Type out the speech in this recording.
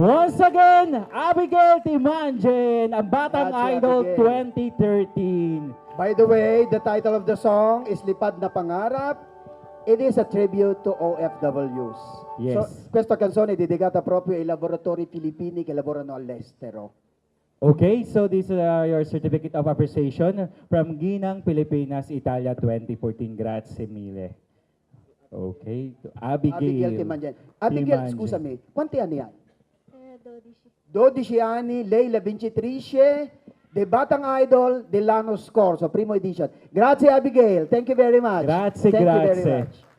Once again, Abigail Timanjen, ang Batang Grazie, Idol Abigail. 2013. By the way, the title of the song is Lipad na Pangarap. It is a tribute to OFWs. Yes. So, questa canzone è dedicata proprio ai lavoratori filippini che lavorano all'estero. Okay, so this is your certificate of appreciation from Ginang Pilipinas Italia 2014. Grazie mille. Okay, Abigail Abigail. Timanjen. Abigail, Timanjen. scusami, quanti anni hai? 12. 12 anni, lei la vincitrice del Batang Idol dell'anno scorso, primo edition. Grazie Abigail, thank you very much. Grazie, Thank you very grazie. much.